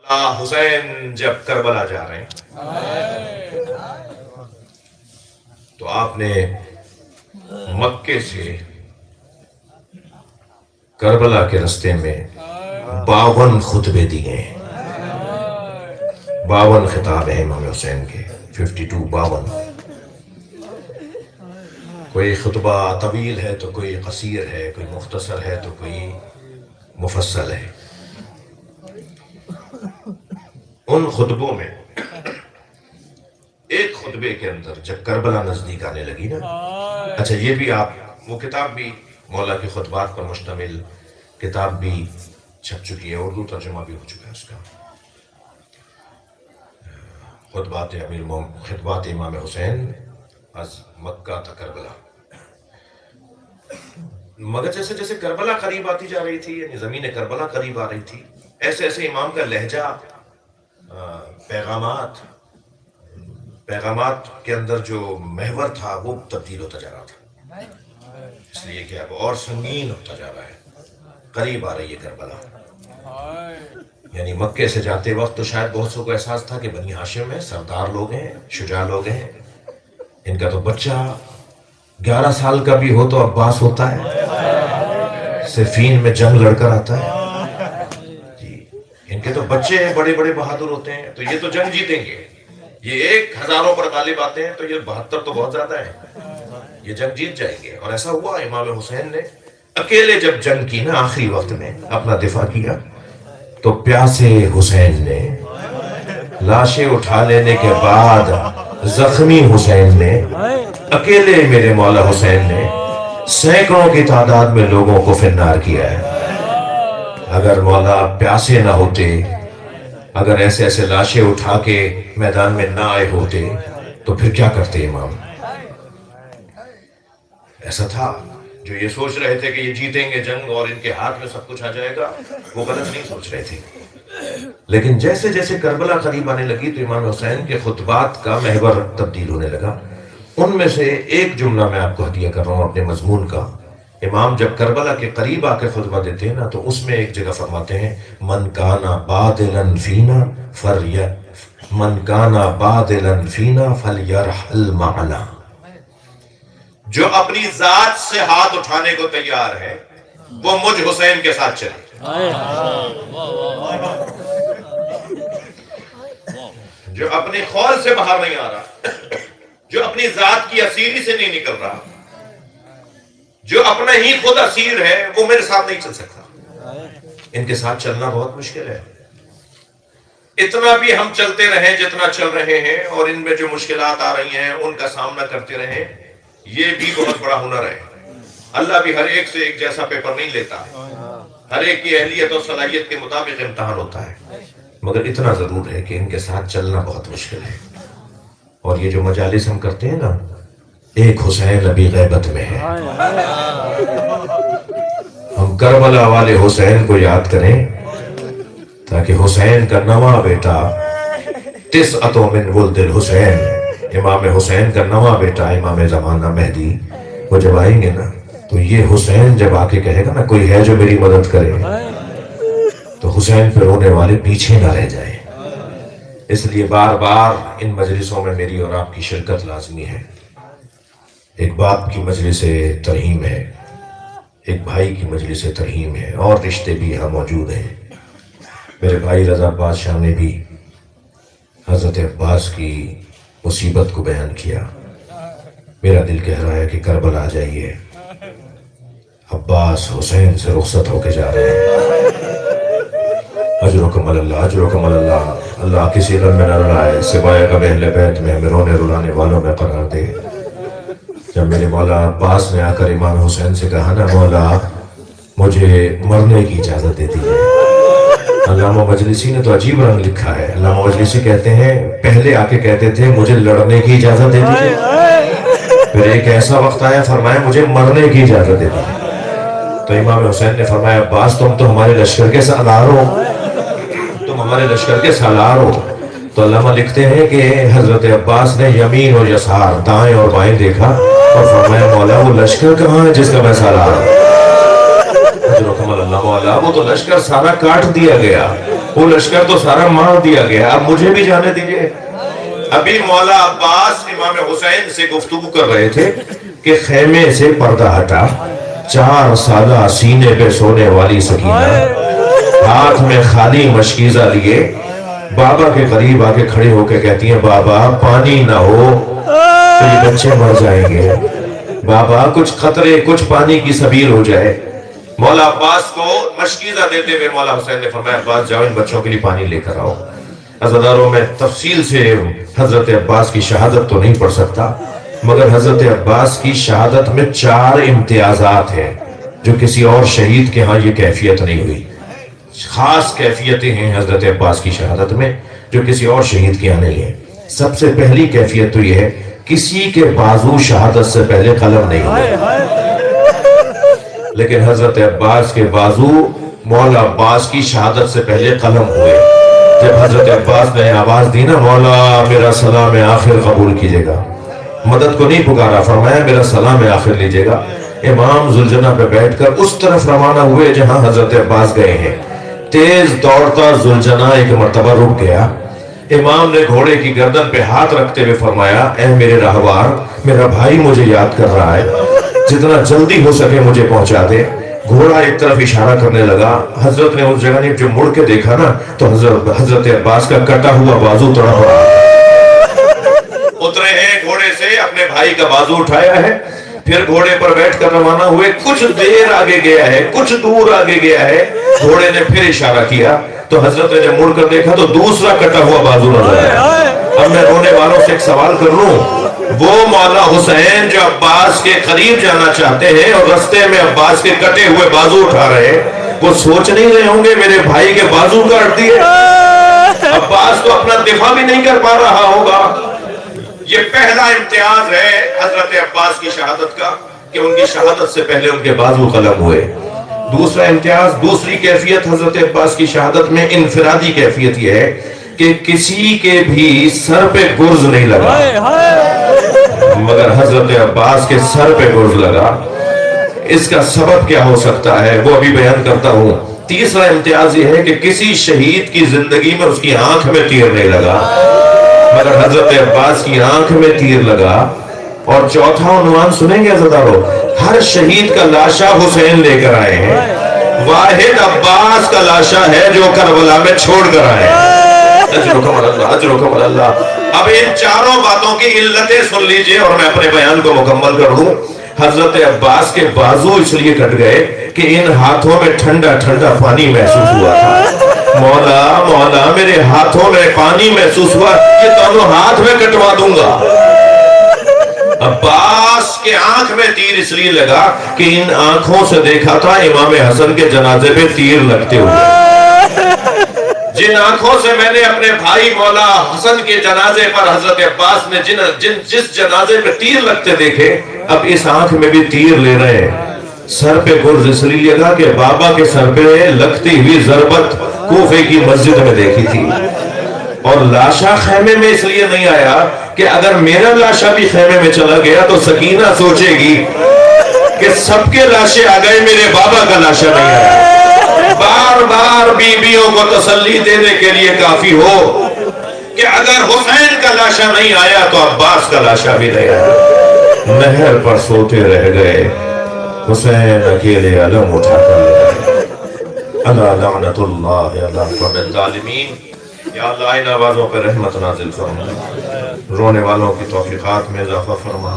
حسین جب کربلا جا رہے ہیں تو آپ نے مکے سے کربلا کے رستے میں 52 خطبے دیے ہیں. 52 خطاب ہیں امام حسین کے. 52. کوئی خطبہ طویل ہے تو کوئی قصیر ہے، کوئی مختصر ہے تو کوئی مفصل ہے. ان خطبوں میں ایک خطبے کے اندر جب کربلا نزدیک آنے لگی نا، اچھا یہ بھی آپ وہ کتاب بھی مولا کے خطبات پر مشتمل کتاب بھی چھپ چکی ہے، اردو ترجمہ بھی ہو چکا ہے اس کا، خطبات امام حسین از مکہ تا کربلا. مگر جیسے جیسے کربلا قریب آتی جا رہی تھی، یعنی زمین کربلا قریب آ رہی تھی، ایسے ایسے امام کا لہجہ، پیغامات کے اندر جو محور تھا وہ تبدیل ہوتا جا رہا تھا، اس لیے کہ اب اور سنگین ہوتا جا رہا ہے، قریب آ رہی ہے کربلا. یعنی مکے سے جاتے وقت تو شاید بہت سو کو احساس تھا کہ بنی ہاشم ہیں، سردار لوگ ہیں، شجاع لوگ ہیں، ان کا تو بچہ 11 سال کا بھی ہو تو عباس ہوتا ہے، صفین میں جنگ لڑ کر آتا ہے. ان کے تو بچے ہیں، بڑے بڑے بہادر ہوتے ہیں، تو یہ تو جنگ جیتیں گے. یہ 1000 پر غالب آتے ہیں تو یہ 72 تو بہت زیادہ ہیں، یہ جنگ جیت جائیں گے. اور ایسا ہوا، امام حسین نے اکیلے جب جنگ کی نا آخری وقت میں اپنا دفاع کیا تو پیاسے حسین نے، لاشیں اٹھا لینے کے بعد زخمی حسین نے، اکیلے میرے مولا حسین نے سینکڑوں کی تعداد میں لوگوں کو فنار کیا ہے. اگر مولا پیاسے نہ ہوتے، اگر ایسے ایسے لاشیں اٹھا کے میدان میں نہ آئے ہوتے تو پھر کیا کرتے امام؟ ایسا تھا جو یہ سوچ رہے تھے کہ یہ جیتیں گے جنگ اور ان کے ہاتھ میں سب کچھ آ جائے گا، وہ غلط نہیں سوچ رہے تھے. لیکن جیسے جیسے کربلا قریب آنے لگی تو امام حسین کے خطبات کا محور تبدیل ہونے لگا. ان میں سے ایک جملہ میں آپ کو ہدیہ کر رہا ہوں اپنے مضمون کا. امام جب کربلا کے قریب آ کے خطبہ دیتے ہیں نا تو اس میں ایک جگہ فرماتے ہیں، من کانا بادلن فینا فلیرحل معنا. جو اپنی ذات سے ہاتھ اٹھانے کو تیار ہے وہ مجھ حسین کے ساتھ چلے. جو اپنی خول سے باہر نہیں آ رہا، جو اپنی ذات کی اسیری سے نہیں نکل رہا، جو اپنا ہی خود اسیر ہے، وہ میرے ساتھ نہیں چل سکتا. ان کے ساتھ چلنا بہت مشکل ہے. اتنا بھی ہم چلتے رہیں جتنا چل رہے ہیں اور ان میں جو مشکلات آ رہی ہیں ان کا سامنا کرتے رہیں، یہ بھی بہت بڑا ہنر ہے. اللہ بھی ہر ایک سے ایک جیسا پیپر نہیں لیتا، ہر ایک کی اہلیت اور صلاحیت کے مطابق امتحان ہوتا ہے. مگر اتنا ضرور ہے کہ ان کے ساتھ چلنا بہت مشکل ہے. اور یہ جو مجالس ہم کرتے ہیں نا، ایک حسین ابھی غیبت میں ہے. ہم کربلا والے حسین کو یاد کریں تاکہ حسین کا نواں بیٹا تسعۃ من ولد الحسین، امام حسین کا نواں بیٹا امام زمانہ مہدی، وہ جب آئیں گے نا تو یہ حسین جب آ کے کہے گا نا کوئی ہے جو میری مدد کرے، تو حسین پہ رونے والے پیچھے نہ رہ جائیں. اس لیے بار بار ان مجلسوں میں میری اور آپ کی شرکت لازمی ہے. ایک باپ کی مجلس ترحیم ہے، ایک بھائی کی مجلس ترحیم ہے، اور رشتے بھی یہاں موجود ہیں. میرے بھائی رضا عباس شاہ نے بھی حضرت عباس کی مصیبت کو بیان کیا. میرا دل کہہ رہا ہے کہ کربلا آ جائیے، عباس حسین سے رخصت ہو کے جا رہے ہیں. اجرکم اللہ، اجرکم اللہ. اللہ کسی علم میں نہ رلائے سوائے غم اہل بیت میں، ہمیں رونے رلانے والوں میں قرار دے. جب میرے مولا عباس نے آ کر امام حسین سے کہا نا، مولا مجھے مرنے کی اجازت دے دی ہے. علامہ مجلسی نے تو عجیب رنگ لکھا ہے. علامہ مجلسی کہتے ہیں پہلے آ کے کہتے تھے مجھے لڑنے کی اجازت دے دیجیے، پھر ایک ایسا وقت آیا فرمایا مجھے مرنے کی اجازت دے دیجیے. تو امام حسین نے فرمایا عباس تم تو ہمارے لشکر کے سالار ہو، تم ہمارے لشکر کے سالار ہو. تو علامہ لکھتے ہیں کہ حضرت عباس نے یمین اور یسار، دائیں اور بائیں دیکھا اور فرمایا مولا وہ لشکر کہاں ہے جس کا میں سالار ہوں؟ اللہ مولا وہ تو لشکر سارا کاٹ دیا گیا، وہ لشکر تو سارا مار دیا گیا، اب مجھے بھی جانے دیجئے۔ ابھی مولا عباس امام حسین سے گفتگو کر رہے تھے کہ خیمے سے پردہ ہٹا، 4 سالہ سینے پہ سونے والی سکینہ ہاتھ میں خالی مشکیزہ لیے بابا کے قریب آکے کھڑے ہو کے کہتی ہیں بابا پانی نہ ہو تو یہ بچے مر جائیں گے، بابا کچھ قطرے کچھ پانی کی سبیل ہو جائے۔ مولا عباس کو مشکیزہ دیتے ہوئے مولا حسین نے فرمایا عباس جاؤ ان بچوں کے لیے پانی لے کر آؤ۔ عزاداروں میں تفصیل سے حضرت عباس کی شہادت تو نہیں پڑھ سکتا، مگر حضرت عباس کی شہادت میں 4 امتیازات ہیں جو کسی اور شہید کے ہاں یہ کیفیت نہیں ہوئی، خاص کیفیتیں ہیں حضرت عباس کی شہادت میں جو کسی اور شہید کے ہاں نہیں ہے۔ سب سے پہلی کیفیت تو یہ ہے کسی کے بازو شہادت سے پہلے قلم نہیں ہوئے، لیکن حضرت عباس کے بازو مولا عباس کی شہادت سے پہلے قلم ہوئے۔ جب حضرت عباس نے آواز دی نا مولا میرا سلام آخر قبول کیجئے گا، مدد کو نہیں پکارا، فرمایا میرا سلام آخر لیجئے گا، امام ذوالجناح پہ بیٹھ کر اس طرف روانہ ہوئے جہاں حضرت عباس گئے ہیں۔ تیز دوڑتا ذوالجناح ایک مرتبہ رک گیا، امام نے گھوڑے کی گردن پہ ہاتھ رکھتے ہوئے فرمایا اے میرے راہوار میرا بھائی مجھے یاد کر رہا ہے، جتنا جلدی ہو سکے مجھے پہنچا دے۔ گھوڑا ایک طرف اشارہ کرنے لگا، حضرت نے اس جگہ نے جو مڑ کے دیکھا نا تو حضرت عباس کا کٹا ہوا بازو تڑپ رہا، اترے ہیں گھوڑے سے، اپنے بھائی کا بازو اٹھایا ہے، پھر گھوڑے پر بیٹھ کر روانہ ہوئے۔ کچھ دیر آگے گیا ہے، کچھ دور آگے گیا ہے، گھوڑے نے پھر اشارہ کیا تو حضرت نے جب مڑ کر دیکھا تو دوسرا کٹا ہوا بازو نظر آیا۔ اب میں رونے والوں سے ایک سوال کر لوں، وہ مولا حسین جو عباس کے قریب جانا چاہتے ہیں اور رستے میں عباس کے کٹے ہوئے بازو اٹھا رہے ہیں، وہ سوچ نہیں رہے ہوں گے میرے بھائی کے بازو کاٹ دیے؟ عباس تو اپنا دفاع بھی نہیں کر پا رہا ہوگا۔ یہ پہلا امتیاز ہے حضرت عباس کی شہادت کا کہ ان کی شہادت سے پہلے ان کے بازو قلم ہوئے۔ دوسرا امتیاز، دوسری کیفیت حضرت عباس کی شہادت میں انفرادی کیفیت یہ ہے کہ کسی کے بھی سر پہ گرز نہیں لگا، مگر حضرت عباس کے سر پہ گرز لگا۔ اس کا سبب کیا ہو سکتا ہے وہ ابھی بیان کرتا ہوں۔ تیسرا امتیاز یہ ہے کہ کسی شہید کی زندگی میں اس کی آنکھ میں تیر نہیں لگا، مگر حضرت عباس کی آنکھ میں تیر لگا۔ اور چوتھا عنوان سنیں گے عزادارو، ہر شہید کا لاشا حسین لے کر آئے ہیں، واحد عباس کا لاشا ہے جو کربلا میں چھوڑ کر آئے ہیں۔ اجرکم اللہ، اجرکم اللہ۔ اب ان چاروں باتوں کی علتیں سن لیجئے اور میں اپنے بیان کو مکمل کر دوں۔ حضرت عباس کے بازو اس لیے کٹ گئے کہ ان ہاتھوں میں ٹھنڈا ٹھنڈا پانی محسوس ہوا تھا۔ مولا مولا میرے ہاتھوں میں پانی محسوس ہوا، یہ دونوں ہاتھ میں کٹوا دوں گا۔ عباس کے آنکھ میں تیر اس لیے لگا کہ ان آنکھوں سے دیکھا تھا امام حسن کے جنازے پہ تیر لگتے ہوئے۔ جن آنکھوں سے میں نے اپنے بھائی مولا حسن کے جنازے پر حضرت عباس نے جس جنازے پہ تیر لگتے دیکھے، اب اس آنکھ میں بھی تیر لے رہے ہیں۔ سر پہ گرز اس لیے لگا کہ بابا کے سر پہ لگتی ہوئی ضربت کوفے کی مسجد میں دیکھی تھی، اور لاشا خیمے میں اس لیے نہیں آیا کہ اگر میرا لاشا بھی خیمے میں چلا گیا تو سکینہ سوچے گی کہ سب کے لاشے آ گئے، میرے بابا کا لاشا نہیں آیا۔ بار بار بیویوں کو تسلی دینے کے لیے کافی ہو کہ اگر حسین کا لاشا نہیں آیا تو عباس کا لاشا بھی نہیں آیا۔ نہر پر سوتے رہ گئے، حسین اکیلے علم اٹھا کر لے گئے۔ الا لعنت اللہ علی القوم الظالمین۔ یا اللہ ان آوازوں پر رحمت نازل فرما، رونے والوں کی توفیقات میں اضافہ فرما۔